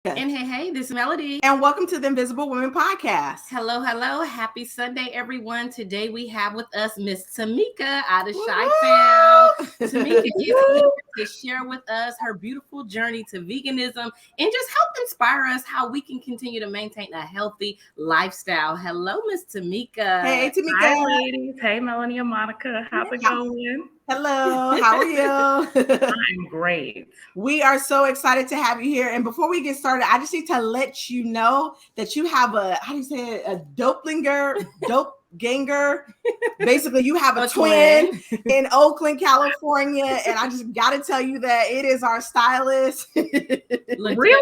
And hey, this is Melody. And welcome to the Invisible Women Podcast. Hello. Happy Sunday, everyone. Today we have with us Miss Tamika out of Chi-Town. Tamika is here to share with us her beautiful journey to veganism and just help inspire us how we can continue to maintain a healthy lifestyle. Hello, Miss Tamika. Hey, Tamika. Hi, ladies. Hey, Melanie and Monica. How's it going? Hello. How are you? I'm great. We are so excited to have you here. And before we get started, I just need to let you know that you have a doppelganger. Basically, you have a twin in Oakland, California. And I just got to tell you that it is our stylist. Really?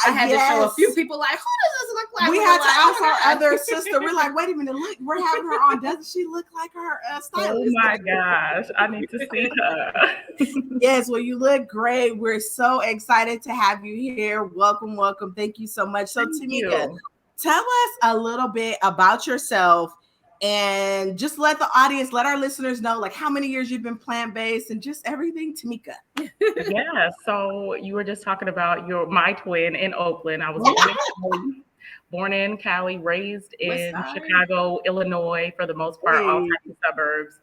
I had to show a few people like, who does this look like? We had to ask our other sister. We're like, wait a minute, look, we're having her on. Doesn't she look like her stylist? Oh my gosh, I need to see her. Yes, well, you look great. We're so excited to have you here. Welcome. Thank you so much. So, Tamika, tell us a little bit about yourself and just let our listeners know like how many years you've been plant-based and just everything, Tamika. Yeah, so you were just talking about my twin in Oakland. I was born in Cali, raised in Chicago, Illinois, for the most part, all types of suburbs.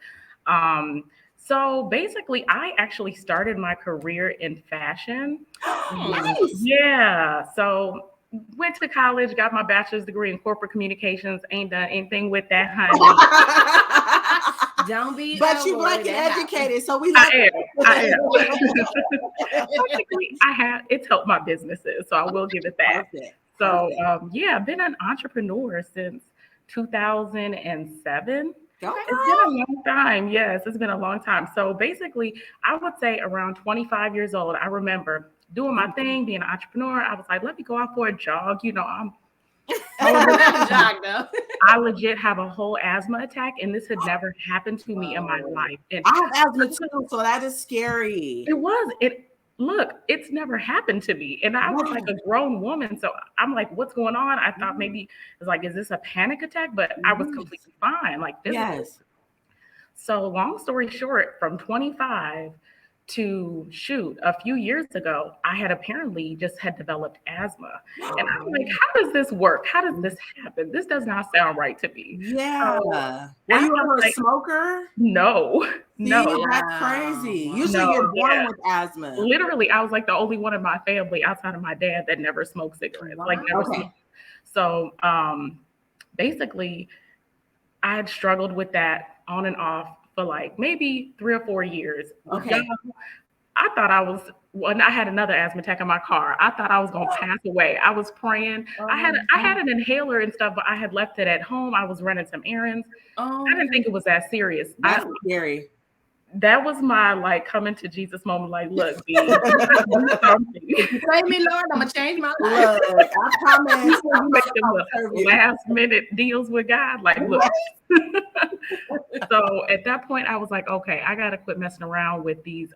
So basically, I actually started my career in fashion. Nice. Yeah, so went to college, got my bachelor's degree in corporate communications. Ain't done anything with that, honey. Don't be. But you Black and educated, so we. I am. It's helped my businesses, so I will give it that. Perfect. So I've been an entrepreneur since 2007. Okay. It's been a long time. Yes, it's been a long time. So basically, I would say around 25 years old, I remember doing my thing, being an entrepreneur. I was like, let me go out for a jog. I legit have a whole asthma attack, and this had never happened to me in my life. And I have asthma too, so that is scary. It's never happened to me. And I was like a grown woman. So I'm like, what's going on? I thought maybe it's like, is this a panic attack? But I was completely fine. Like this. Yes. So long story short, from 25 to a few years ago, I had apparently just had developed asthma. And I'm like, how does this work? How does this happen? This does not sound right to me. Yeah. Were you ever a smoker? No. That's crazy. Usually you're born with asthma. Literally, I was like the only one in my family outside of my dad that never smoked cigarettes. Wow. Smoked. So basically, I had struggled with that on and off for like maybe 3 or 4 years. Okay. I thought when I had another asthma attack in my car, I thought I was going to pass away. I was praying. I had an inhaler and stuff, but I had left it at home. I was running some errands. I didn't think it was that serious. That's scary. That was my like coming to Jesus moment. Like, look, B, save me, Lord. I'm gonna change my life. Look, I promise. I'm making the last minute deals with God. Like, look. So at that point, I was like, okay, I gotta quit messing around with these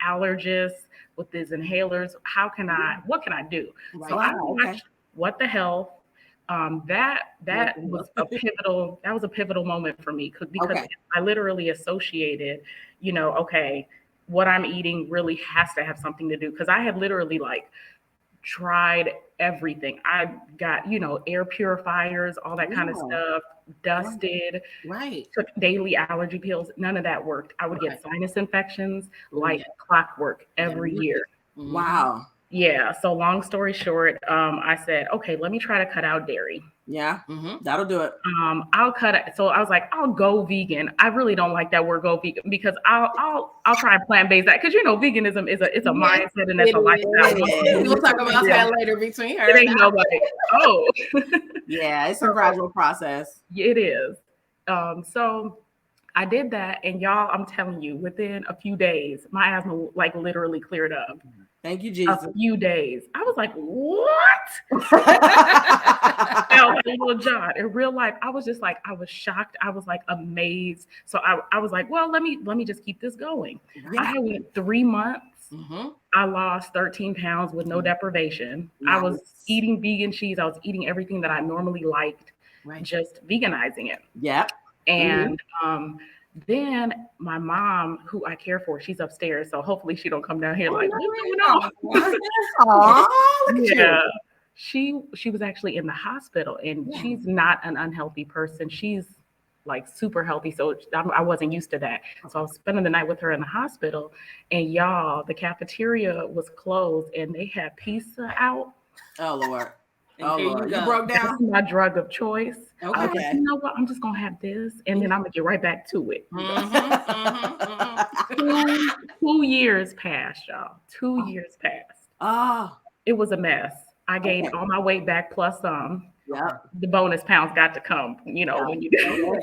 allergists, with these inhalers. What can I do? Right. So I watched What the Health. That was a pivotal moment for me because I literally associated, what I'm eating really has to have something to do, because I had literally like tried everything. I got, air purifiers, all that kind of stuff, dusted, took daily allergy pills. None of that worked. I would get sinus infections like clockwork every year. Wow. Yeah. So long story short, I said, okay, let me try to cut out dairy. Yeah. That'll do it. I'll cut it. So I was like, I'll go vegan. I really don't like that word go vegan, because I'll try plant-based that. Cause veganism is a mindset and it's a lifestyle. We'll talk about that later between her. It ain't nobody. Oh. Yeah, it's a gradual process. It is. So I did that, and y'all, I'm telling you, within a few days, my asthma like literally cleared up. Thank you, Jesus. A few days. I was like, what? Little John. In real life, I was just like, I was shocked. I was like amazed. So I was like, well, let me just keep this going. Yeah. I went 3 months. I lost 13 pounds with no deprivation. Nice. I was eating vegan cheese. I was eating everything that I normally liked, just veganizing it. Yeah. And then my mom, who I care for, she's upstairs, so hopefully she don't come down here like, what's going on? Aw, look at you. she was actually in the hospital, and she's not an unhealthy person. She's like super healthy. So I wasn't used to that. So I was spending the night with her in the hospital, and y'all, the cafeteria was closed and they had pizza out. Oh Lord. Oh Lord. You broke down. This is my drug of choice. Okay. I was like, you know what? I'm just gonna have this, and then I'm gonna get right back to it. 2 years passed, y'all. 2 years passed. Oh, it was a mess. I gained all my weight back plus some. Yep. The bonus pounds got to come, when you do.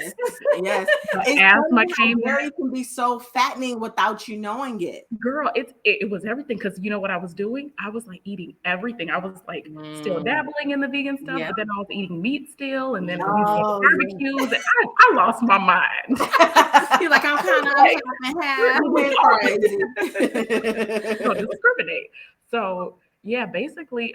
Yes. Asthma came back. It can be so fattening without you knowing it. Girl, it was everything, because you know what I was doing? I was like eating everything. I was like still dabbling in the vegan stuff, but then I was eating meat still, and then barbecues. And I lost my mind. You're like, I'm kind of crazy. Don't discriminate. So yeah, basically,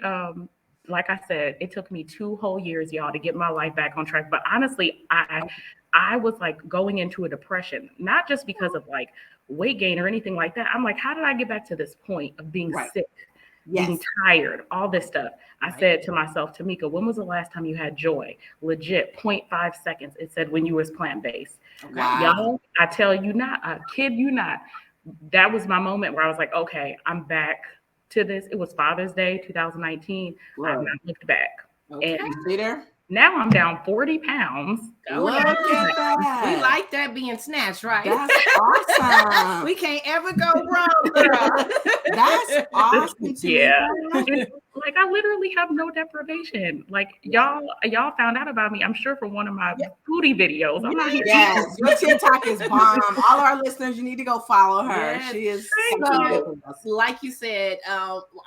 like I said, it took me 2 whole years, y'all, to get my life back on track. But honestly, I was like going into a depression, not just because of like weight gain or anything like that. I'm like, how did I get back to this point of being sick, being tired, all this stuff? I said to myself, Tamika, when was the last time you had joy? Legit, 0.5 seconds. It said when you was plant-based. Wow. Y'all, I tell you not, I kid you not. That was my moment where I was like, okay, I'm back to this. It was Father's Day, 2019. Right. I've not looked back. Okay. And now I'm down 40 pounds. Look at that. We like that being snatched, right? That's awesome. We can't ever go wrong, girl. That's awesome. Yeah. Like, I literally have no deprivation. Like, y'all found out about me, I'm sure, from one of my foodie videos. I'm not here. Yes, your TikTok is bomb. All our listeners, you need to go follow her. Yes. She is like you said,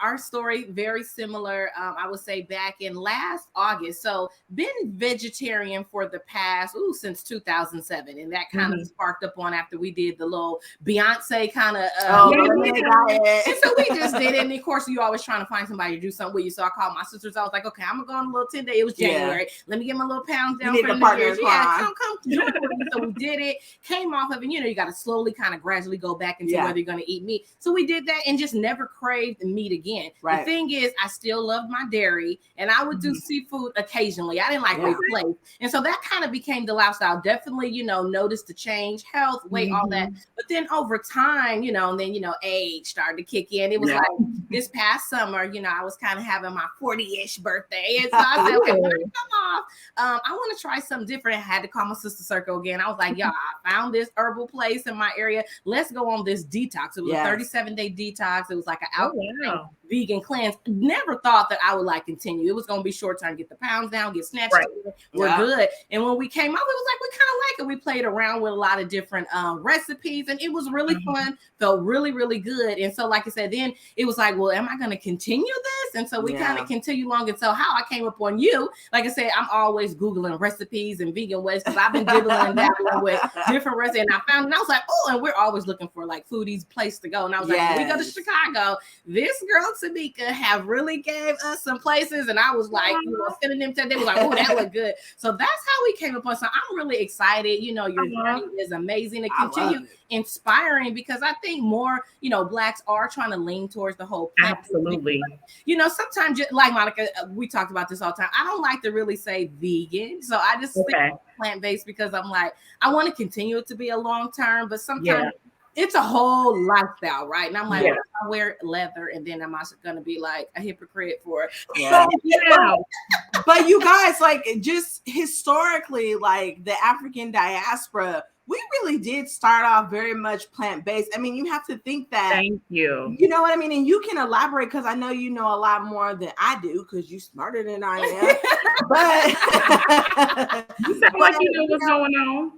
our story very similar. I would say back in last August. So been vegetarian for the past since 2007, and that kind of sparked up on after we did the little Beyonce kind of and so we just did it. And of course, you always trying to find somebody to do something with you. So I called my sisters. I was like, okay, I'm gonna go on a little 10-day. It was January. Let me get my little pounds down for the New Year's. Come join me. So we did it. Came off of it. You got to slowly kind of gradually go back into whether you're gonna eat meat. So we did that and just never craved meat again. The thing is, I still loved my dairy, and I would do seafood occasionally. I didn't like replace, and so that kind of became the lifestyle. Definitely, noticed the change, health, weight, all that. But then over time, and then age started to kick in. It was like this past summer, I was kind of having my 40-ish birthday, and so I said, okay, when I come off, I want to try something different. I had to call my sister circle again. I was like, y'all, I found this herbal place in my area. Let's go on this detox. It was a 37-day detox. It was like an out vegan cleanse. Never thought that I would continue. It was going to be short term, get the pounds down, get snatched. We're good. And when we came out, it was like, we kind of like it. We played around with a lot of different recipes, and it was really fun. Felt really, really good. And so, like I said, then it was like, well, am I going to continue this? And so we kind of continue long. And so how I came upon you, like I said, I'm always Googling recipes and vegan ways, because I've been dibbling and dabbling with different recipes. And I found, and I was like, and we're always looking for like foodies place to go. And I was like, when we go to Chicago, this girl Tamika have really gave us some places. And I was like, sending them to them. They was like, that look good. So that's how we came upon. So I'm really excited. Your journey is amazing to continue inspiring, because I think more, Blacks are trying to lean towards the whole plant. Absolutely. Sometimes, like Monica, we talked about this all the time. I don't like to really say vegan. So I just stick plant-based, because I'm like, I want to continue it to be a long term, but sometimes it's a whole lifestyle, right? And I'm like, I wear leather, and then am I going to be like a hypocrite for But you guys, like, just historically, like the African diaspora, we really did start off very much plant-based. I mean, you have to think that. Thank you. You know what I mean? And you can elaborate, because I know you know a lot more than I do, because you're smarter than I am. But you sound like you know what's going on.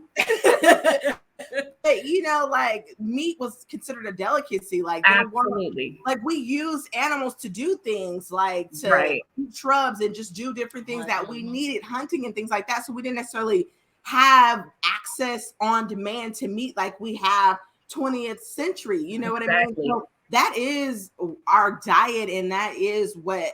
But like, meat was considered a delicacy. Like, absolutely, like we used animals to do things, like to eat shrubs and just do different things that we needed, hunting and things like that. So we didn't necessarily have access on demand to meat like we have 20th century. You know what I mean? So that is our diet, and that is what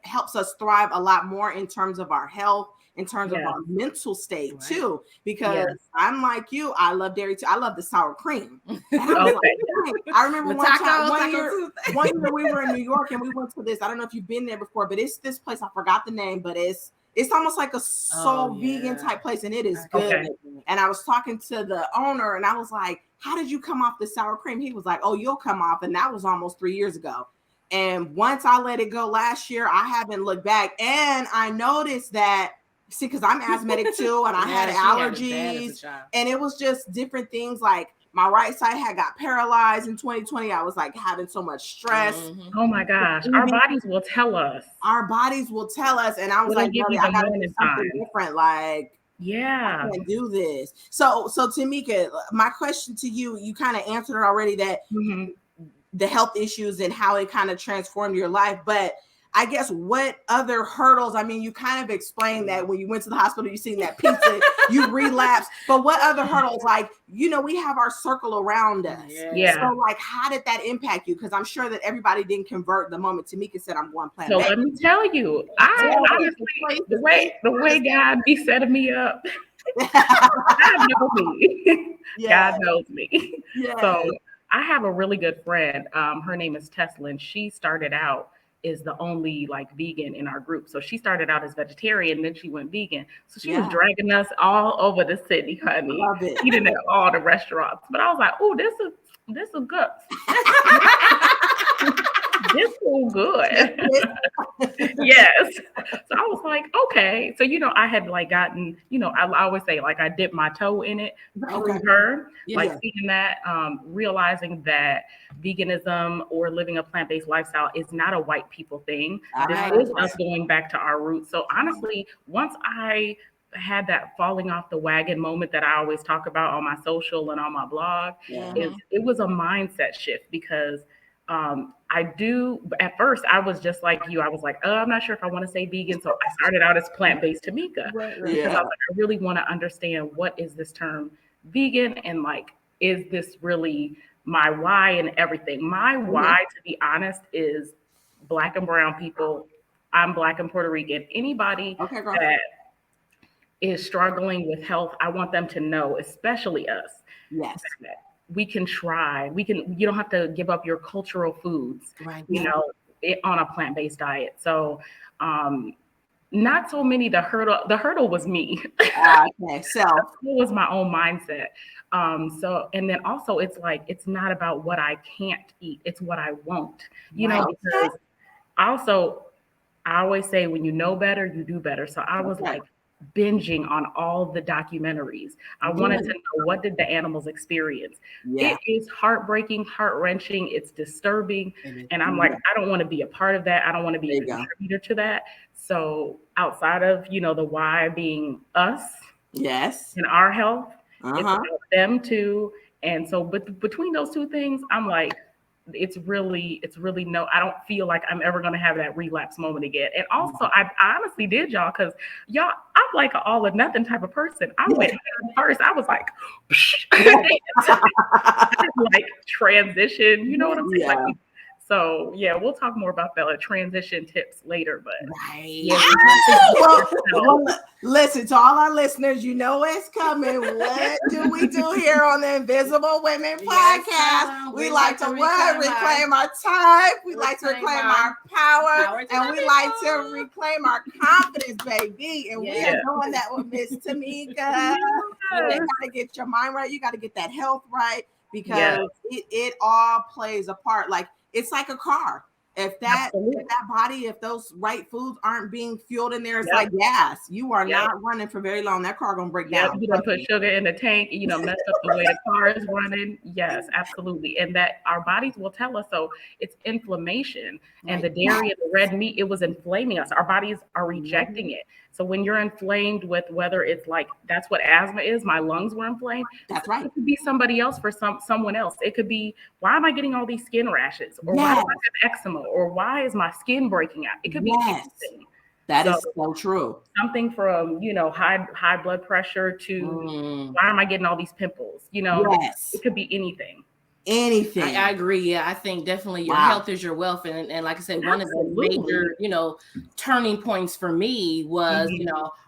helps us thrive a lot more in terms of our health, in terms of our mental state too, because I'm like you, I love dairy too. I love the sour cream. I remember one year we were in New York and we went to this, I don't know if you've been there before, but it's this place, I forgot the name, but it's almost like a soul vegan type place, and it is good. And I was talking to the owner and I was like, how did you come off the sour cream? He was like, oh, you'll come off. And that was almost 3 years ago. And once I let it go last year, I haven't looked back. And I noticed that, see, because I'm asthmatic too, and I had allergies, and it was just different things. Like my right side had got paralyzed in 2020. I was like having so much stress. Oh my gosh, our bodies will tell us. Our bodies will tell us, and I was like, I gotta do something different. Like, I can't do this. So Tamika, my question to you, you kind of answered it already, that the health issues and how it kind of transformed your life. But I guess what other hurdles, I mean, you kind of explained that when you went to the hospital, you seen that pizza, you relapsed, but what other hurdles, like, you know, we have our circle around us. So like, how did that impact you? Because I'm sure that everybody didn't convert the moment Tamika said, I'm going plant-based. So let me tell you, I honestly, the way God be setting me up, God knows me. God knows me. So I have a really good friend. Her name is Tesla, and she started out is the only like vegan in our group. So she started out as vegetarian, then she went vegan. So she was dragging us all over the city, honey, eating at all the restaurants. But I was like, oh, this is good. This is good. Yes. So I was like, okay. So, you know, I had like gotten, you know, I always say like I dipped my toe in it through her, like seeing that, realizing that veganism or living a plant-based lifestyle is not a white people thing. This is us going back to our roots. So honestly, once I had that falling off the wagon moment that I always talk about on my social and on my blog, it was a mindset shift, because at first I was just like you. I was like, oh, I'm not sure if I want to say vegan. So I started out as plant-based Tamika, because I was like, I really want to understand, what is this term vegan? And like, is this really my why and everything? My why, to be honest, is Black and brown people. I'm Black and Puerto Rican. Anybody that is struggling with health, I want them to know, especially us, that we can try. You don't have to give up your cultural foods, you know, on a plant-based diet. So, not so many, the hurdle was me. So it was my own mindset. So, and then also it's like, it's not about what I can't eat, it's what I won't, you know, because also I always say, when you know better, you do better. So I was like binging on all the documentaries. I wanted to know, what did the animals experience? It is heartbreaking, heart-wrenching, it's disturbing. And I'm like, I don't want to be a part of that. I don't want to be a contributor to that. So outside of, you know, the why being us and our health, it's about them too. And so, but between those two things, I'm like, it's really no, I don't feel like I'm ever going to have that relapse moment again. And also I honestly did, y'all, because y'all, I'm like an all or nothing type of person. I went first, I was like, like transition, you know what I'm saying? Like, so yeah, we'll talk more about the transition tips later, but well, listen to all our listeners, you know it's coming. What do we do here on the Invisible Women podcast? We like to reclaim our time. We like to reclaim our power, and we like to reclaim our confidence, baby. And we are doing that with Miss Tamika. You gotta get your mind right. You got to get that health right, because it all plays a part. Like, it's like a car. If that body, if those right foods aren't being fueled in there, it's like gas. You are not running for very long. That car gonna break down. You don't put sugar in the tank, you know, mess up the way the car is running. Yes, absolutely. And that our bodies will tell us. So it's inflammation, and the dairy and the red meat, it was inflaming us. Our bodies are rejecting it. So when you're inflamed with, whether it's like, that's what asthma is, my lungs were inflamed. That's right. It could be somebody else for someone else. It could be, why am I getting all these skin rashes? Or why do I have eczema? Or why is my skin breaking out? It could be anything. That is so true. Something from, you know, high blood pressure to why am I getting all these pimples? You know, it could be anything. anything. I agree. Yeah, I think definitely your health is your wealth. And like I said, one of the major, turning points for me was,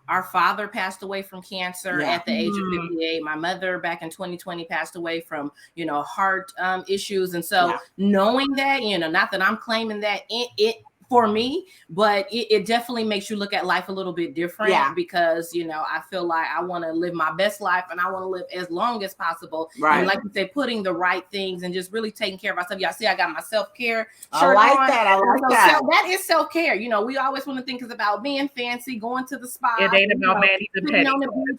our father passed away from cancer at the age of 58. My mother back in 2020 passed away from, heart issues. And so knowing that, not that I'm claiming that it for me, but it definitely makes you look at life a little bit different because, I feel like I want to live my best life and I want to live as long as possible. Right. And like you said, putting the right things and just really taking care of myself. Y'all see, I got my self-care shirt on. I like that. That is self-care. We always want to think it's about being fancy, going to the spa. It ain't about Manny's and Petty.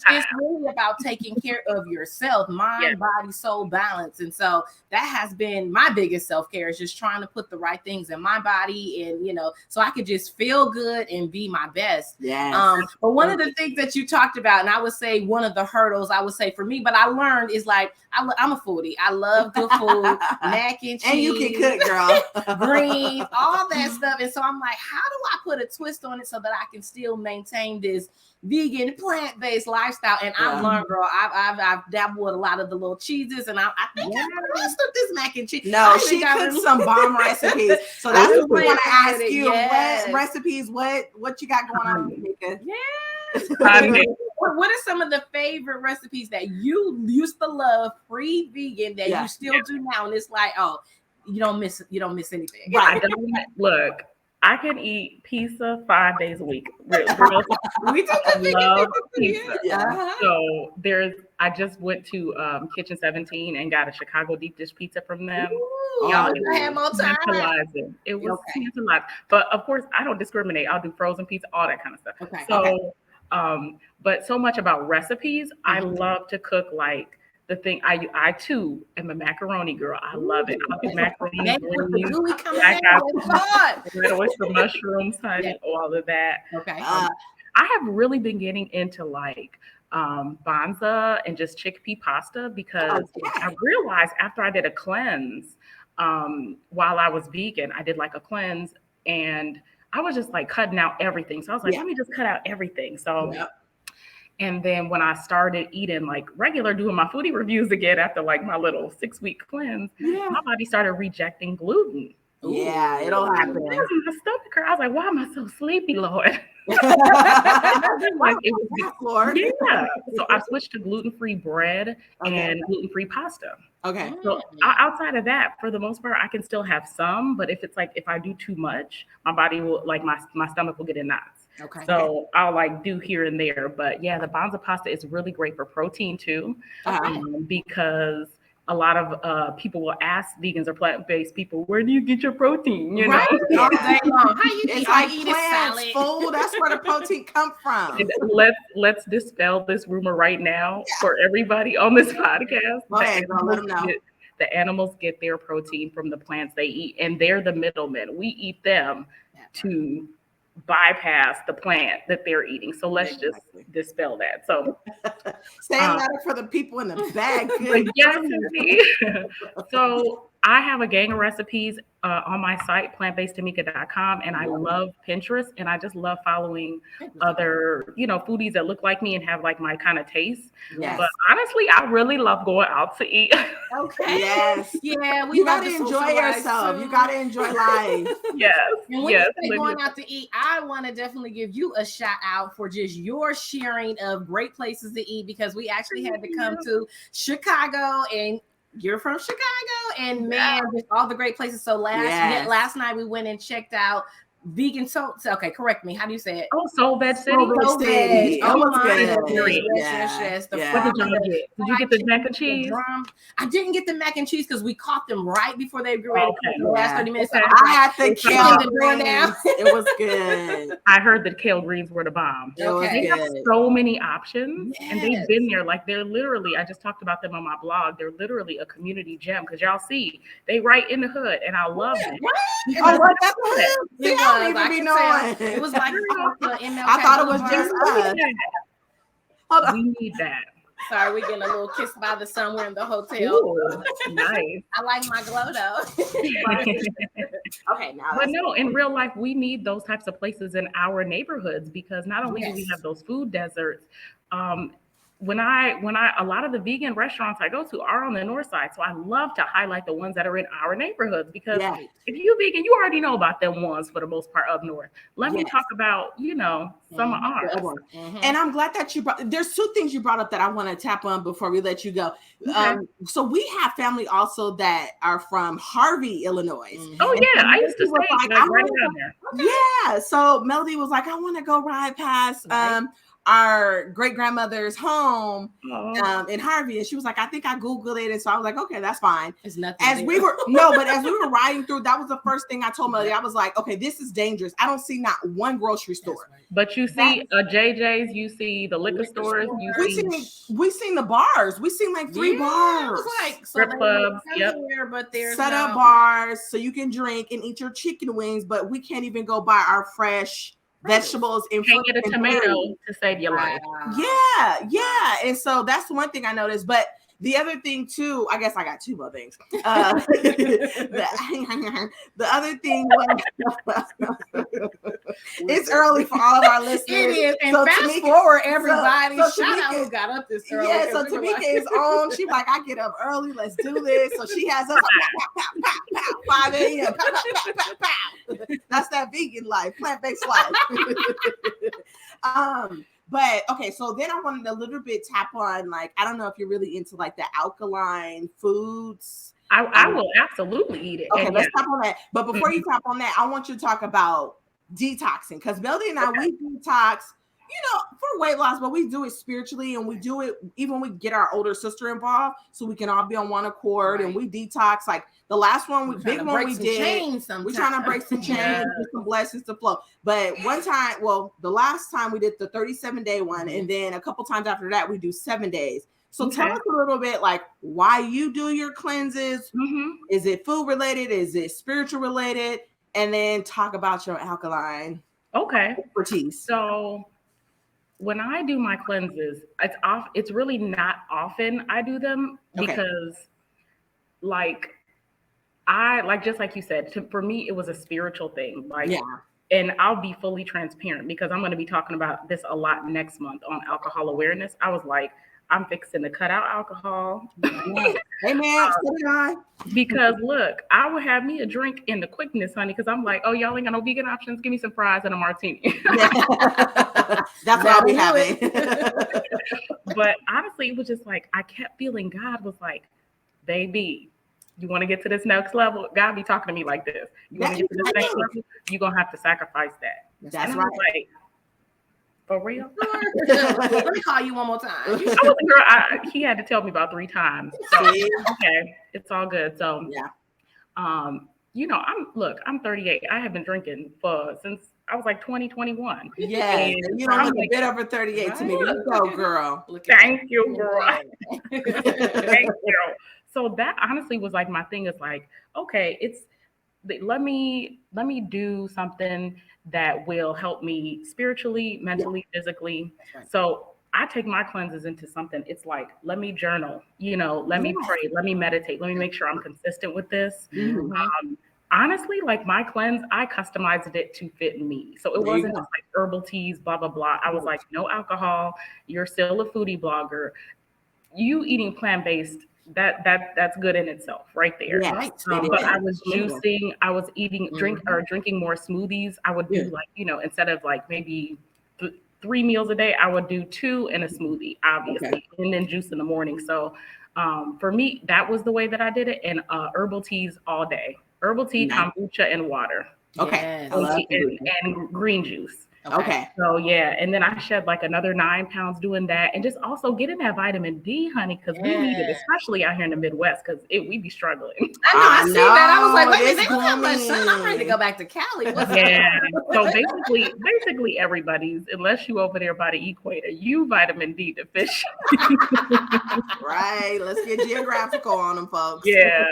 It's really about taking care of yourself, mind, body, soul, balance. And so that has been my biggest self-care, is just trying to put the right things in my body and, so I could just feel good and be my best. Yes. But one of the things that you talked about, and I would say one of the hurdles I would say for me, but I learned is like, I'm a foodie. I love good food, mac and cheese. And you can cook, girl. Greens, all that stuff. And so I'm like, how do I put a twist on it so that I can still maintain this vegan, plant-based lifestyle? And I've learned, girl, I've dabbled with a lot of the little cheeses, and I think I mastered this mac and cheese. No, she cooked some bomb recipes. So that's what we want to ask you. What recipes, what you got going on, Tamika? Yes. What are some of the favorite recipes that you used to love pre-vegan that you still do now? And it's like, oh, you don't miss anything. Right. Look, I can eat pizza 5 days a week. We love pizza. So I just went to Kitchen 17 and got a Chicago deep dish pizza from them. It was tantalizing. It was tantalizing. But of course, I don't discriminate. I'll do frozen pizza, all that kind of stuff. Okay. So, but so much about recipes. I love to cook like the thing. I too am a macaroni girl. I love it. I'll do macaroni. I have red oyster mushrooms, honey, all of that. Okay. I have really been getting into like banza and just chickpea pasta because I realized after I did a cleanse while I was vegan, I did like a cleanse and I was just like cutting out everything. So I was like, let me just cut out everything. So, and then when I started eating like regular, doing my foodie reviews again after like my little 6-week cleanse, my body started rejecting gluten. Yeah, it'll happen. My stomach hurt. I was like, why am I so sleepy, Lord? Like it was Lord. Yeah. So I switched to gluten-free bread and gluten-free pasta. Okay. So outside of that, for the most part, I can still have some, but if I do too much, my body will like my stomach will get in knots. Okay. So I'll like do here and there, but yeah, the banza pasta is really great for protein too, because a lot of people will ask vegans or plant-based people, where do you get your protein? You know, all day long. How you it's like plants, food. That's where the protein come from. And let's dispel this rumor right now for everybody on this podcast. The animals get their protein from the plants they eat, and they're the middlemen. We eat them to bypass the plant that they're eating. So let's just dispel that. So say that for the people in the back. So I have a gang of recipes on my site, plantbasedtamika.com, and I love Pinterest, and I just love following other, foodies that look like me and have like my kind of taste. Yes. But honestly, I really love going out to eat. Okay. Yes. Yeah, you gotta enjoy yourself. You gotta enjoy life. Yes. And when you say going out to eat, I want to definitely give you a shout out for just your sharing of great places to eat, because we actually had to come to Chicago, and you're from Chicago, and man, just all the great places. So last night we went and checked out Vegan Soul. Okay, correct me. How do you say it? Oh, Soul Veg City. Soul Veg. Oh my goodness. Yes. What did you get? Did you get the mac and cheese? I didn't get the mac and cheese because we caught them right before they grew ready the last 30 minutes. So I had the kale greens. It was good. I heard that kale greens were the bomb. They have so many options, and they've been there. Like they're literally, I just talked about them on my blog. They're literally a community gem because y'all see they right in the hood, and I love it. I don't even be knowing. It was like I thought it was just us. Hold on. We need that. Sorry, we're getting a little kissed by the sun. We're in the hotel. Ooh, nice. I like my glow though. Okay, now. But no, in real life, we need those types of places in our neighborhoods because not only do we have those food deserts, when I a lot of the vegan restaurants I go to are on the north side. So I love to highlight the ones that are in our neighborhoods because if you vegan, you already know about them ones for the most part up north. Let me talk about, some of ours. And I'm glad that you brought, there's two things you brought up that I want to tap on before we let you go. Okay. So we have family also that are from Harvey, Illinois. Oh yeah, I used to stay right down there. Yeah. So Melody was like, I want to go ride past our great grandmother's home in Harvey, and she was like, I think I Googled it, and so I was like, okay, that's fine. It's nothing. As we were riding through, that was the first thing I told Melody. I was like, okay, this is dangerous. I don't see not one grocery store. But you see JJ's, you see the liquor stores, we seen the bars. We seen like 3 bars, like strip clubs, but there's set up bars so you can drink and eat your chicken wings, but we can't even go buy our fresh vegetables and can't get a tomato to save your life. Yeah. And so that's one thing I noticed. But the other thing too, I guess I got 2 more things. The other thing was it's early for all of our listeners. It is. And so fast forward, everybody. Shout out who got up this early. Yeah, so Tamika is on. She's like, I get up early. Let's do this. So she has us 5 a.m. That's that vegan life, plant-based life. But okay, so then I wanted a little bit tap on, like, I don't know if you're really into like the alkaline foods. I will absolutely eat it. Okay, let's tap on that. But before you tap on that, I want you to talk about detoxing, because Melody and I, we detox, for weight loss, but we do it spiritually, and we do it even when we get our older sister involved, so we can all be on one accord, and we detox. Like the last one, big one we did, we're trying to break some chains, get some blessings to flow. But one time, the last time we did the 37-day one, and then a couple times after that, we do 7 days. So tell us a little bit, like, why you do your cleanses. Is it food related? Is it spiritual related? And then talk about your alkaline expertise. So when I do my cleanses, it's really not often I do them because just like you said, for me, it was a spiritual thing. And I'll be fully transparent because I'm going to be talking about this a lot next month on alcohol awareness. I was like, I'm fixing to cut out alcohol. Hey man, because look, I would have me a drink in the quickness, honey, because I'm like, oh, y'all ain't got no vegan options. Give me some fries and a martini. That's what I'll be having. But honestly, it was just like, I kept feeling God was like, baby, you want to get to this next level? God be talking to me like this. You want to get to this next level? You're going to have to sacrifice that. That's right. Like, for real? Let me call you one more time. I was a girl. He had to tell me about 3 times. So, okay, it's all good. So, I'm 38. I have been drinking since I was like 2021. Yes, and you don't look a bit over 38 to me. You go, girl. Thank you, girl. Thank you. So that honestly was like my thing. Is like, okay, let me do something that will help me spiritually, mentally, physically. Right. So I take my cleanses into something. It's like, let me journal, let me pray, let me meditate, let me make sure I'm consistent with this. Honestly, like my cleanse, I customized it to fit me. So it wasn't just like herbal teas, blah, blah, blah. I was like, no alcohol. You're still a foodie blogger. You eating plant-based, that's good in itself right there. Yes, but I was juicing, I was drinking more smoothies. I would do instead of like maybe 3 meals a day, I would do 2 in a smoothie, obviously, and then juice in the morning. So for me, that was the way that I did it. And herbal teas all day. Herbal tea, kombucha, and water. Okay. And green juice. Okay. So and then I shed like another 9 pounds doing that, and just also getting that vitamin D, honey, because we need it, especially out here in the Midwest, because we be struggling. I see that. I was like, wait, they don't have much sun. I'm ready to go back to Cali. So basically everybody's, unless you over there by the equator, you vitamin D deficient. Right. Let's get geographical on them, folks. Yeah.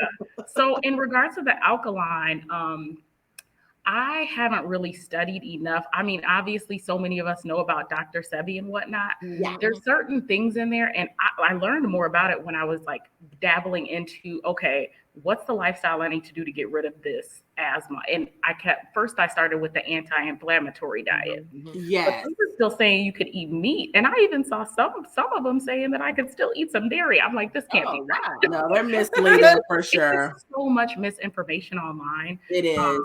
So in regards to the alkaline, I haven't really studied enough. I mean, obviously, so many of us know about Dr. Sebi and whatnot. Yeah. There's certain things in there, and I learned more about it when I was like dabbling into, what's the lifestyle I need to do to get rid of this asthma? And I started with the anti-inflammatory diet. Yes. But they were still saying you could eat meat. And I even saw some of them saying that I could still eat some dairy. I'm like, this can't be right. No, they're misleading for sure. So much misinformation online. It is.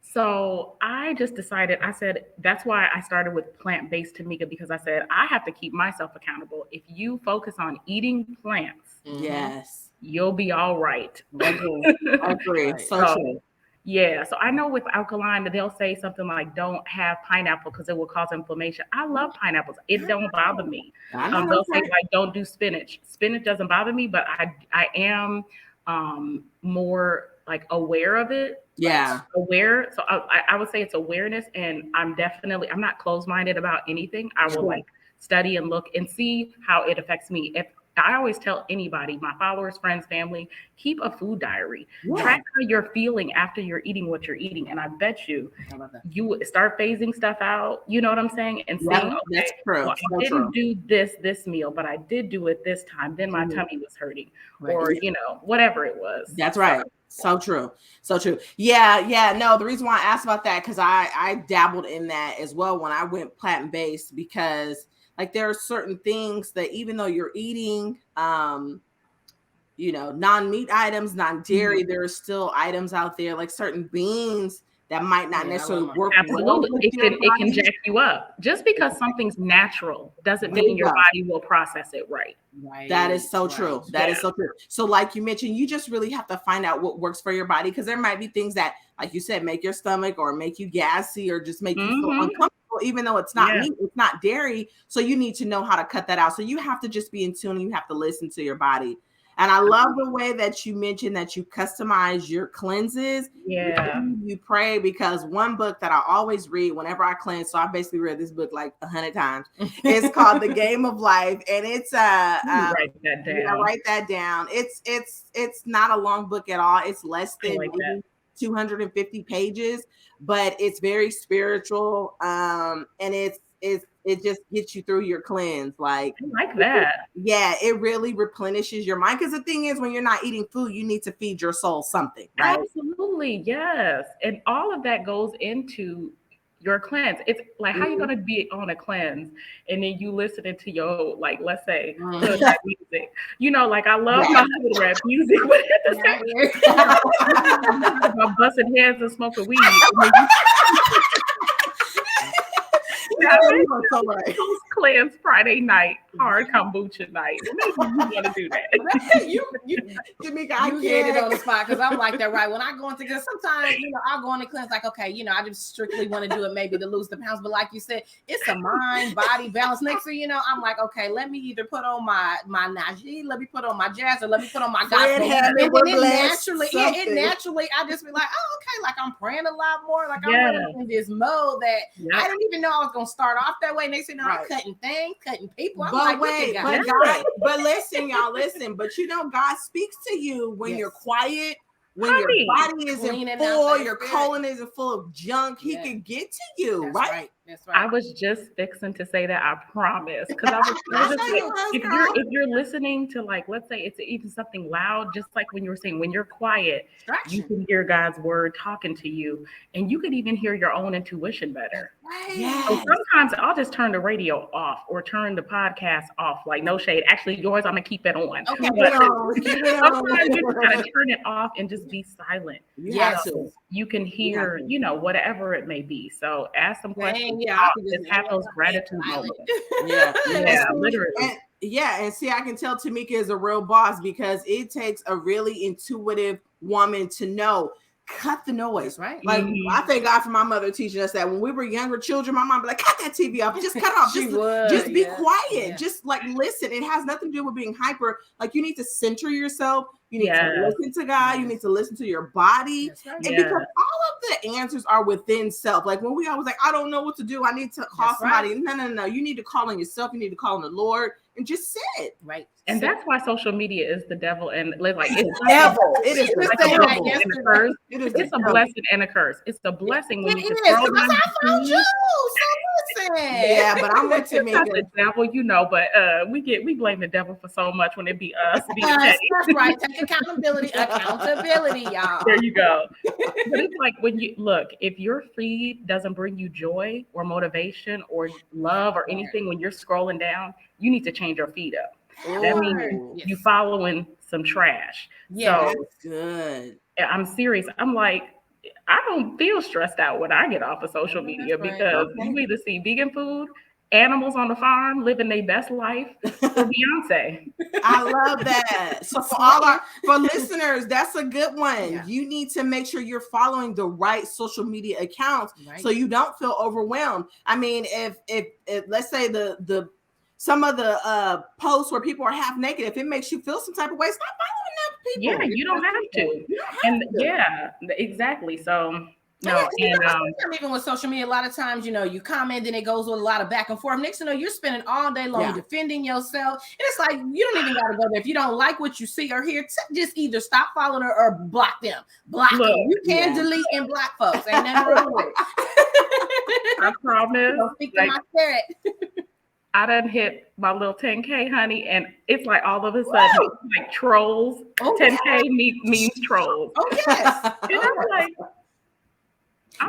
So I just decided, I said, that's why I started with plant-based Tamika, because I said, I have to keep myself accountable. If you focus on eating plants, yes, you'll be all right. I agree. So true. Yeah. So I know with alkaline, they'll say something like, don't have pineapple because it will cause inflammation. I love pineapples. It don't bother me. They'll say like, don't do spinach. Spinach doesn't bother me, but I am more like aware of it. Yeah. Aware. So I would say it's awareness, and I'm not closed-minded about anything. I will like study and look and see how it affects me. If I always tell anybody, my followers, friends, family, keep a food diary. Yeah. Track how you're feeling after you're eating what you're eating. And I bet you start phasing stuff out. You know what I'm saying? And saying, okay, that's true. Well, I didn't do this meal, but I did do it this time. Then my tummy was hurting, or whatever it was. That's right. So true. So true. Yeah. No, the reason why I asked about that, because I dabbled in that as well when I went plant-based, because like there are certain things that even though you're eating, non-meat items, non-dairy, there are still items out there like certain beans that might not necessarily work. Absolutely. It can jack you up. Just because something's natural doesn't mean your body will process it right. Right. That is so true. That is so true. So like you mentioned, you just really have to find out what works for your body, because there might be things that, like you said, make your stomach or make you gassy or just make you feel uncomfortable, even though it's not meat, it's not dairy. So you need to know how to cut that out. So you have to just be in tune. You have to listen to your body. And I love the way that you mentioned that you customize your cleanses. Yeah. You pray, because one book that I always read whenever I cleanse, so I basically read this book like 100 times. It's called The Game of Life. And it's write that down. Yeah, write that down. It's not a long book at all. It's less than 250 pages, but it's very spiritual. And it just gets you through your cleanse. Like, I like that. Yeah, it really replenishes your mind. Because the thing is, when you're not eating food, you need to feed your soul something, right? Absolutely, yes. And all of that goes into your cleanse. It's like, how you gonna be on a cleanse and then you listening to your, like, let's say, hood rap music. Like I love my hood rap music, but at the same time, busting heads and smoking weed. Cleanse Friday night, hard kombucha night. Maybe you want to do that. Tamika, I get it on the spot, because I'm like that, right? When I go into, because sometimes, I'll go on the cleanse like, okay, I just strictly want to do it maybe to lose the pounds. But like you said, it's a mind, body balance. Next thing I'm like, okay, let me either put on my Najee, let me put on my jazz, or let me put on my gospel. And then it naturally, I just be like, oh, okay, like I'm praying a lot more. Like I'm really in this mode that I didn't even know I was going to start off that way. And they say, no, I'm cutting things, cutting people. I'm but but listen, y'all, listen. But God speaks to you when you're quiet, when your body isn't full, your colon isn't full of junk. He can get to you, right? That's right. I was just fixing to say that, I promise. Because I was just like, if you're listening to, like, let's say it's even something loud, just like when you were saying, when you're quiet, you can hear God's word talking to you, and you can even hear your own intuition better. Right. Yes. So sometimes I'll just turn the radio off or turn the podcast off. Like, no shade. Actually, yours, I'm gonna keep it on. Okay. Sometimes you gotta turn it off and just be silent. So you can hear, whatever it may be. So ask some questions. Just have those gratitude moments. Literally. And see, I can tell Tamika is a real boss, because it takes a really intuitive woman to know. Cut the noise, right? Like, I thank God for my mother teaching us that when we were younger children. My mom would be like, cut that TV off, just cut it off, just be quiet, just like listen. It has nothing to do with being hyper. Like, you need to center yourself. You need to listen to God. You need to listen to your body. And because all of the answers are within self. Like, when we always like, I don't know what to do, I need to call somebody. No. You need to call on yourself. You need to call on the Lord and just sit. Right. And that's why social media is the devil, and like it's devil. It is like a devil and a curse. It's a blessing and a curse. It's a blessing when you I found you. So listen, Yeah, but I'm with Tamika. The devil, but we blame the devil for so much when it be us being petty. That's right. Take accountability, y'all. There you go. But it's like when you look, if your feed doesn't bring you joy or motivation or love or anything when you're scrolling down, you need to change your feed up. That means you following some trash. Yeah, so, that's good. I'm serious. I'm like, I don't feel stressed out when I get off of social media because you either see vegan food, animals on the farm living their best life, or Beyonce. I love that. So for listeners, that's a good one. Yeah. You need to make sure you're following the right social media accounts so you don't feel overwhelmed. I mean, if let's say the some of the posts where people are half naked, if it makes you feel some type of way, stop following them people. Yeah, you don't have to. Yeah, exactly. So no, even with social media, a lot of times, you comment and it goes with a lot of back and forth. Next, you're spending all day long defending yourself. And it's like, you don't even got to go there. If you don't like what you see or hear, just either stop following her or block them. Block them. You can delete and block folks. Ain't nothing wrong with it. I promise. Don't speak to my spirit. I done hit my little 10K, honey, and it's like all of a sudden, like trolls. 10K means trolls. Oh, yes. And I'm like,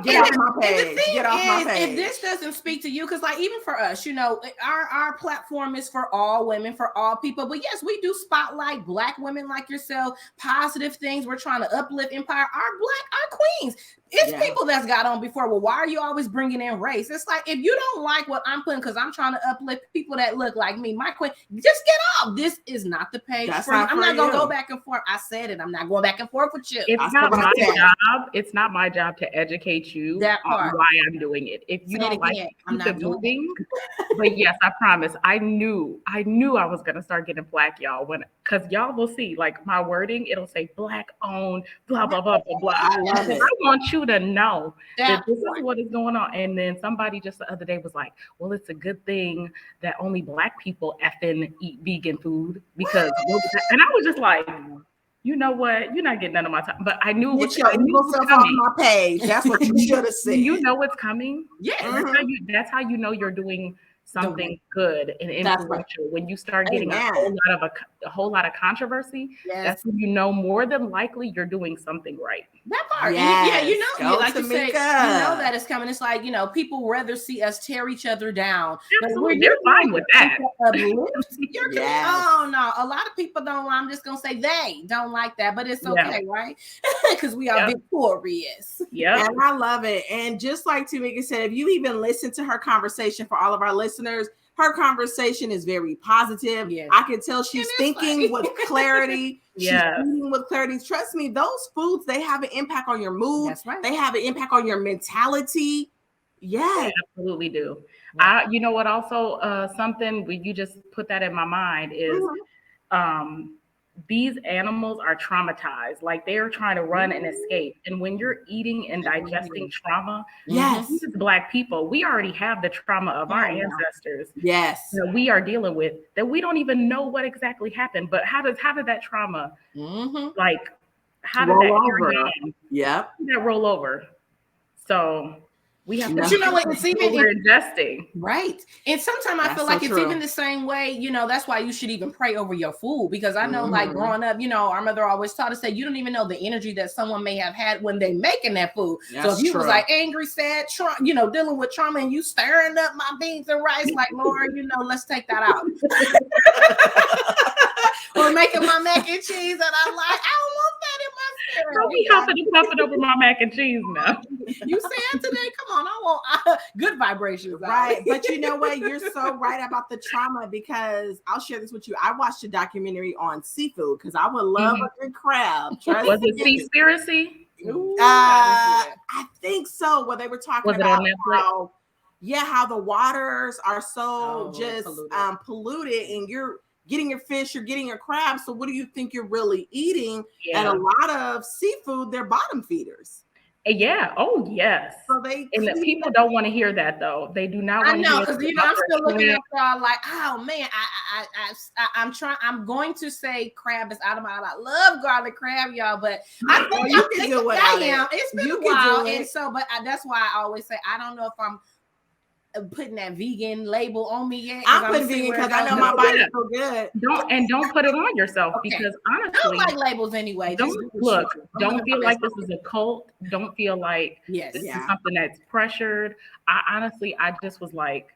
get off my page. If this doesn't speak to you, because like even for us, our platform is for all women, for all people. But yes, we do spotlight Black women like yourself, positive things. We're trying to uplift, empower our queens. It's people that's got on before. Well, why are you always bringing in race? It's like, if you don't like what I'm putting, because I'm trying to uplift people that look like me, my queen, just get off. This is not the page for you. I'm not going to go back and forth. I said it. I'm not going back and forth with you. It's not my job. It's not my job to educate you on why I'm doing it. If you don't like it, keep it moving. But yes, I promise. I knew I was going to start getting flack, y'all, because y'all will see, like, my wording, it'll say Black owned, blah, blah, blah, blah, blah. I want you to know that this is what is going on. And then somebody just the other day was like, well, it's a good thing that only Black people effing eat vegan food because, and I was just like, you know what? You're not getting none of my time. But I knew it was coming. On my page. That's what you should have said. You know what's coming. Yeah, that's how you know you're doing something good and influential. When you start getting a whole lot of controversy, that's when you know more than likely you're doing something right. That part, like you say, that it's coming. It's like, people rather see us tear each other down. Absolutely, they're fine with that. Oh no, a lot of people don't. I'm just gonna say they don't like that, but it's okay, right? Because we are victorious. Yeah, and I love it. And just like Tamika said, if you even listen to her conversation, for all of our listeners, her conversation is very positive. Yes. I can tell she's thinking with clarity. She's eating with clarity. Trust me, those foods, they have an impact on your mood. That's right. They have an impact on your mentality. Yeah, they absolutely do. Yeah. You know what? Also, something when you just put that in my mind is, these animals are traumatized, like they are trying to run and escape. And when you're eating and digesting trauma, these Black people, we already have the trauma of our ancestors. Yes, that we are dealing with, that we don't even know what exactly happened. But how did that trauma, like, how did roll that over? That roll over? So we have to, but it's even we're ingesting, right? And sometimes I feel like it's even the same way. That's why you should even pray over your food, because I know, like growing up, our mother always taught us that you don't even know the energy that someone may have had when they making that food. So if you was like angry, sad, dealing with trauma, and you stirring up my beans and rice, like, Lord, let's take that out. Or making my mac and cheese, and I'm like, I don't want that in my spirit. Don't be huffing and puffing over my mac and cheese now. You saying today? Come on, I want good vibrations. Right, but you know what? You're so right about the trauma, because I'll share this with you. I watched a documentary on seafood because I would love a good crab. Was it Seaspiracy? I think so. Where they were talking about how the waters are so polluted, and you're getting your fish, you're getting your crabs. So what do you think you're really eating? And a lot of seafood, they're bottom feeders. Yeah. Oh, yes. So and the people don't want to hear that, though. They do not want to hear that. I know, because I'm still looking at y'all like, oh man, I'm trying. I'm going to say crab is out of my life. I love garlic crab, y'all, but I think you can do it. I am. It's been a while, and so, but that's why I always say I don't know if I'm putting that vegan label on me yet. I'm putting vegan because I know my body's so good. Don't put it on yourself because honestly, I don't like labels anyway. Don't feel like this is a cult. Don't feel like this is something that's pressured. I just was like,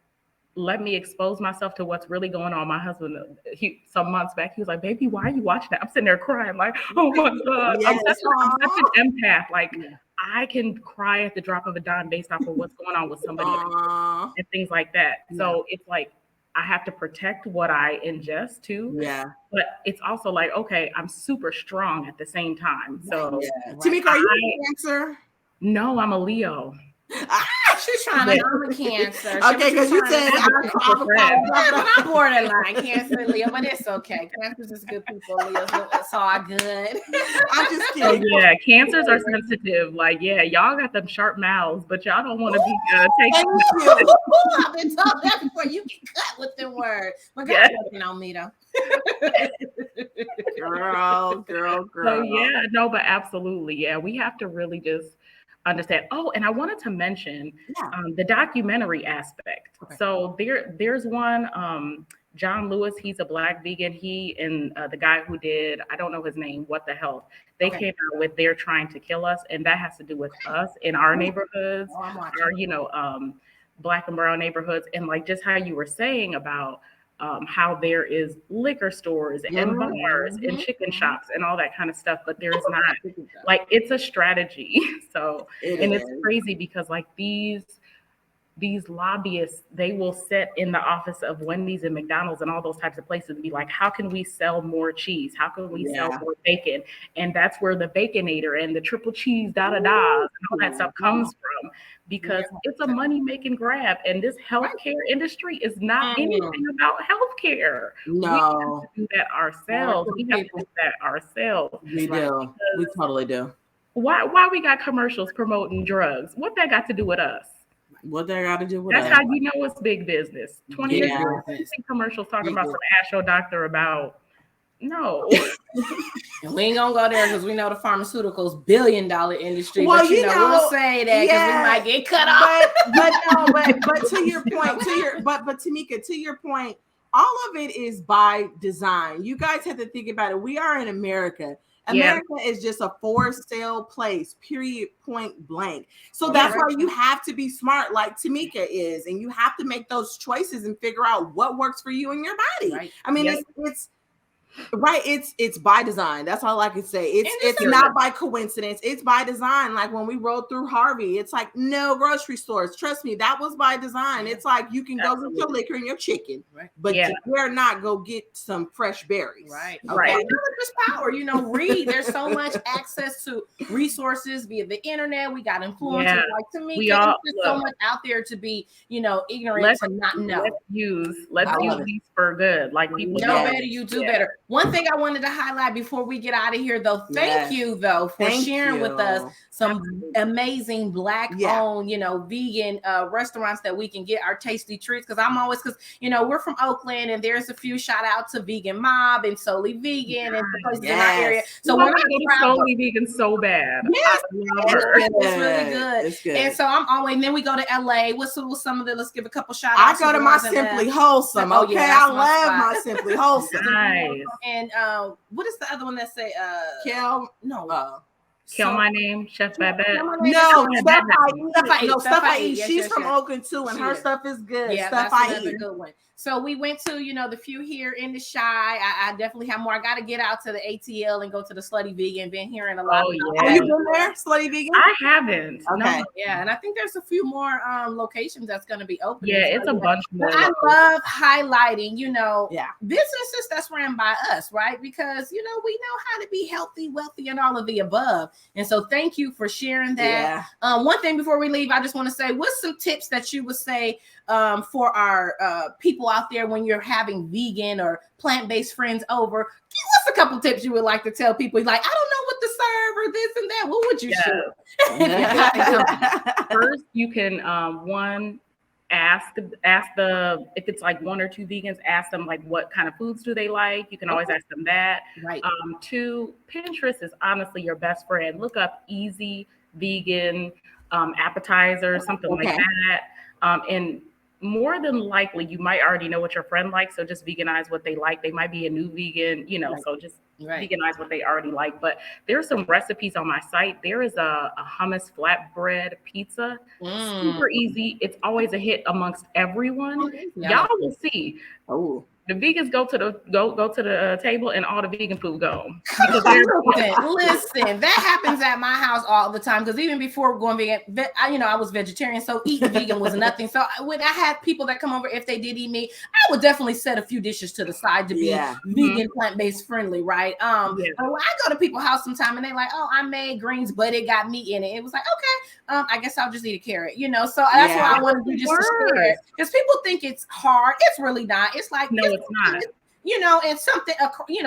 let me expose myself to what's really going on. My husband, some months back, he was like, "Baby, why are you watching that?" I'm sitting there crying, like, "Oh my God." I'm such an empath. Like, I can cry at the drop of a dime based off of what's going on with somebody else and things like that. So it's like, I have to protect what I ingest too. Yeah. But it's also like, okay, I'm super strong at the same time. So, Tamika, are you a Cancer? No, I'm a Leo. She's trying to. I'm a Cancer. Okay, because you said I'm borderline Cancer, Leo, but it's okay. Cancers is good people. Leo's it's all good. I'm just kidding. Yeah, Cancers are sensitive. Like, y'all got them sharp mouths, but y'all don't want to be taken. I've been told that before. You get cut with the word. But God's working on me though. girl. So no, but absolutely, we have to really just understand. Oh, and I wanted to mention the documentary aspect. Okay. So there's one, John Lewis, he's a Black vegan. He and the guy who did, I don't know his name, What the Health, they came out with They're Trying to Kill Us, and that has to do with us in our neighborhoods, or Black and brown neighborhoods, and like just how you were saying about how there is liquor stores and bars and chicken shops and all that kind of stuff, but there's not, like, it's a strategy. So it's crazy because like these lobbyists, they will sit in the office of Wendy's and McDonald's and all those types of places and be like, how can we sell more cheese? How can we sell more bacon? And that's where the Baconator and the triple cheese and all that stuff comes from, because it's a money-making grab. And this healthcare industry is not anything about healthcare. No. We have to do that ourselves. We have to do that ourselves. We do. We totally do. Why we got commercials promoting drugs? What that got to do with us? What they got to do with That's us? how you know it's big business. 20 years ago, commercials talking about some ask your doctor about. No. And we ain't gonna go there because we know the pharmaceuticals billion-dollar industry. Well, but we'll say that because we might get cut off. But to your point, but Tamika, to your point, all of it is by design. You guys have to think about it. We are in America. America is just a for sale place, period, point blank. So that's why you have to be smart, like Tamika is, and you have to make those choices and figure out what works for you and your body. Right. I mean, it's by design. That's all I can say. It's not by coincidence. It's by design. Like when we rode through Harvey, it's like no grocery stores. Trust me, that was by design. It's like you can go get your liquor and your chicken, but you dare not go get some fresh berries. Right. Okay. Just power. Read. There's so much access to resources via the internet. We got influencers like Tamika. There's so much out there to be, ignorant to not know. Let's use these for good. Like people know better, you do better. One thing I wanted to highlight before we get out of here, though, thank you, though, for sharing with us some amazing Black-owned, vegan restaurants that we can get our tasty treats. Because we're from Oakland, and there's a few shout out to Vegan Mob and Solely Vegan and places in our area. So we're not Solely Vegan so bad. Yes, it's really good. It's good. And so I'm always. And then we go to LA. What's some of the? Let's give a couple shout outs. I go to my Simply Wholesome. Okay, I love my Simply Wholesome. Nice. And what is the other one that say Kill My Name, Chef Babette. No, Stuff I Eat. She's from Oakland too, and her stuff is good. Yeah, Stuff I Eat. That's a good one. So we went to, the few here in the Shy. I definitely have more. I got to get out to the ATL and go to the Slutty Vegan. Been hearing a lot. Have you been there, Slutty Vegan? I haven't. Okay. No, and I think there's a few more locations that's going to be open. Yeah, it's a bunch more. But I love highlighting, businesses that's ran by us, right? Because, we know how to be healthy, wealthy, and all of the above. And so thank you for sharing that. Yeah. One thing before we leave, I just want to say, what's some tips that you would say for our people out there when you're having vegan or plant-based friends over? Give us a couple tips you would like to tell people. Like, I don't know what to serve or this and that. What would you share? First, you can ask if it's like one or two vegans, ask them like what kind of foods do they like. You can always ask them that. Right. 2, Pinterest is honestly your best friend. Look up easy vegan appetizers, something like that. And more than likely you might already know what your friend likes, so just veganize what they like. They might be a new vegan, so just veganize what they already like. But there's some recipes on my site. There is a hummus flatbread pizza, super easy. It's always a hit amongst everyone. Y'all will see. The vegans go to the table and all the vegan food go. Listen, that happens at my house all the time, because even before going vegan, I was vegetarian, so eating vegan was nothing. So when I had people that come over, if they did eat meat, I would definitely set a few dishes to the side to be vegan, plant-based friendly, right? But when I go to people's house sometime and they like, oh, I made greens, but it got meat in it. It was like, okay, I guess I'll just eat a carrot, So that's why I want to do just to share it, because people think it's hard. It's really not. It's like, no, it's not. And something,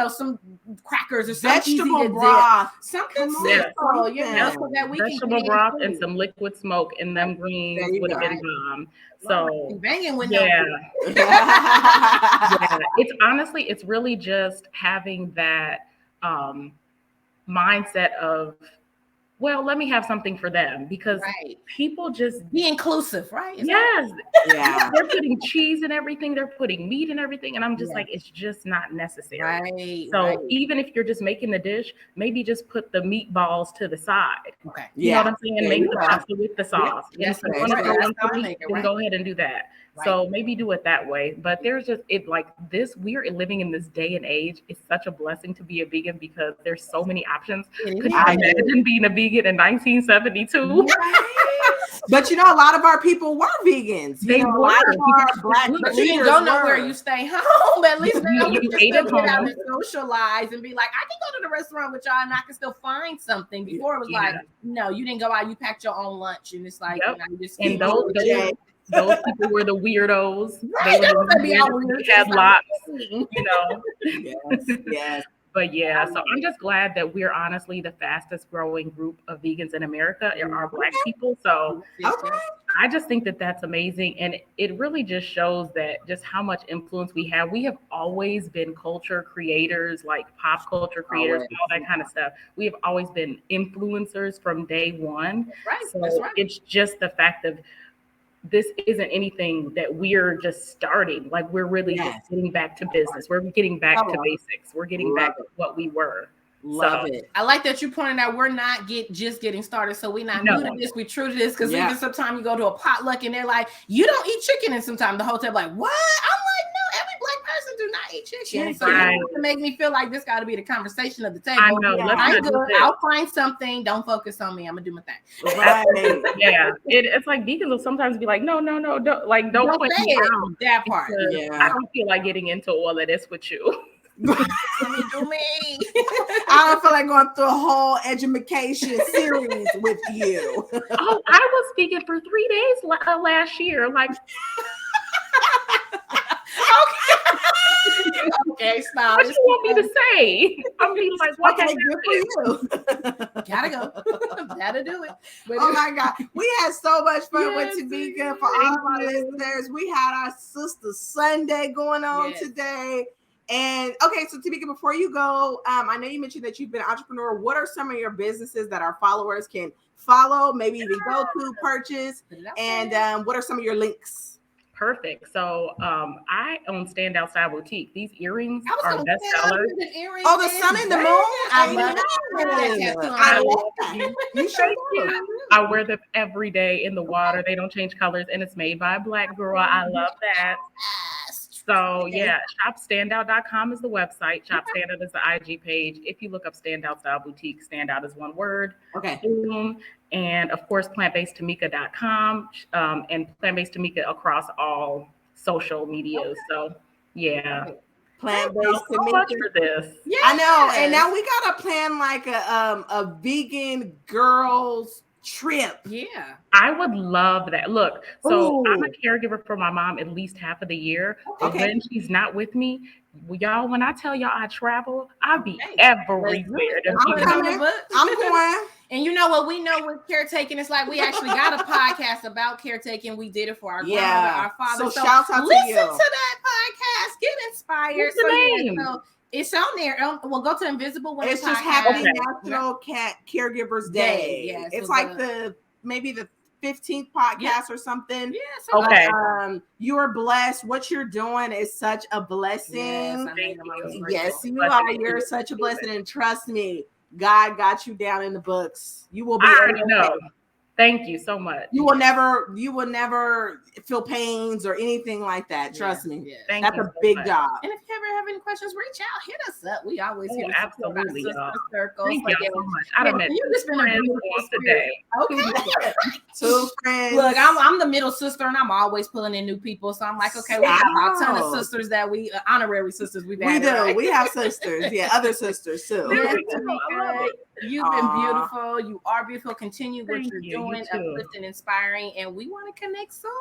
some crackers or something, vegetable broth, something simple, so that we vegetable can broth and some liquid smoke, and them greens would have been bomb. So banging with it's really just having that mindset of, well, let me have something for them, because people just be inclusive, right? Yes. They're putting cheese in everything. They're putting meat in everything. And I'm just like, it's just not necessary. Right. So even if you're just making the dish, maybe just put the meatballs to the side. Okay. You know what I'm saying? Make the pasta with the sauce. Yes. Go ahead and do that. Right. So maybe do it that way. But there's just we're living in this day and age. It's such a blessing to be a vegan, because there's so many options. Could you imagine being a vegan in 1972? But a lot of our people were vegans. They were. A lot of our Black but you don't know where you stay home. At least now you can ate still at get out home and socialize and be like, I can go to the restaurant with y'all and I can still find something. Before it was like, no, you didn't go out. You packed your own lunch, and it's like, you just and those people were the weirdos. Right, they had lots, Yes. But so I'm just glad that we're honestly the fastest growing group of vegans in America are Black people. So I just think that that's amazing. And it really just shows that just how much influence we have. We have always been culture creators, like pop culture creators, all that kind of stuff. We have always been influencers from day one. Right. So it's just the fact of, this isn't anything that we're just starting. Like, we're really just getting back to business. We're getting back to basics. We're getting back to what we were. Love it. I like that you pointed out we're not just getting started. So we're not new to this. We're true to this. Because even sometimes you go to a potluck and they're like, you don't eat chicken. And sometimes the hotel like, what? I'm like, no, every Black person do not eat chicken. So to make me feel like this got to be the conversation of the table. I know. I'm good. I'll find something. Don't focus on me. I'm gonna do my thing. Right. It's like vegans will sometimes be like, no, don't put me down. That part. I don't feel like getting into all of this with you. Do me. I don't feel like going through a whole education series with you. Oh, I was vegan for 3 days last year. Like, okay, stop. What you want me to say? I'm being like, what? Okay, good for you. Gotta go. Gotta do it. But oh my God, we had so much fun with Tamika. For all our listeners, we had our Sister Sunday going on today. And okay, so Tamika, before you go, I know you mentioned that you've been an entrepreneur. What are some of your businesses that our followers can follow, maybe even go to, purchase, and what are some of your links? Perfect. So I own Standout Style Boutique. These earrings are bestsellers. Oh, the sun and the moon. I love that. You sure do. I wear them every day in the water. They don't change colors, and it's made by a Black girl. I love that. So shopstandout.com is the website. Shop Standout is the IG page. If you look up Standout Style Boutique, Standout is one word. Okay. And of course, plantbasedtamika.com and Plant-Based Tamika across all social media. So Plant-Based so much for this. Yeah, I know. And now we gotta plan like a vegan girls trip. Yeah, I would love that. Look, so I'm a caregiver for my mom at least half of the year. Okay. When she's not with me, y'all, when I tell y'all I travel, I'll be everywhere. I'm going. And you know what? We know with caretaking, it's like we actually got a podcast about caretaking. We did it for our grandmother, our father. So shout out to you. Listen to that podcast. Get inspired. What's the name? So it's on there. We'll go to Invisible Women. It's just Happy National Cat Caregivers Day. Yeah, it's like maybe the 15th podcast or something. Yeah. So okay. You are blessed. What you're doing is such a blessing. Yes, you are. You're such a blessing, and trust me, God got you down in the books. You will be. I already know. Thank you so much. You will never feel pains or anything like that. Trust me. Yeah. That's a big job. And if you ever have any questions, reach out, hit us up. We always here to support our absolutely, sister circles. Thank you so much. You just been a beautiful today. Okay. 2 friends. Look, I'm the middle sister, and I'm always pulling in new people. So I'm like, okay, we have a ton of sisters that we honorary sisters we've had. We do. Right? We have sisters. Yeah, other sisters too. Yes, Tamika, you've been beautiful. You are beautiful. Continue what you're doing, uplifting, inspiring, and we want to connect soon.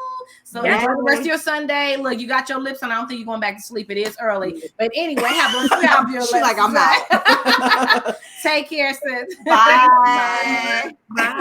So enjoy the rest of your Sunday. Look, you got your lips on. I don't think you're going back to sleep. It is early, but anyway, have a fabulous. She's like, I'm out. Take care, sis. Bye. Bye.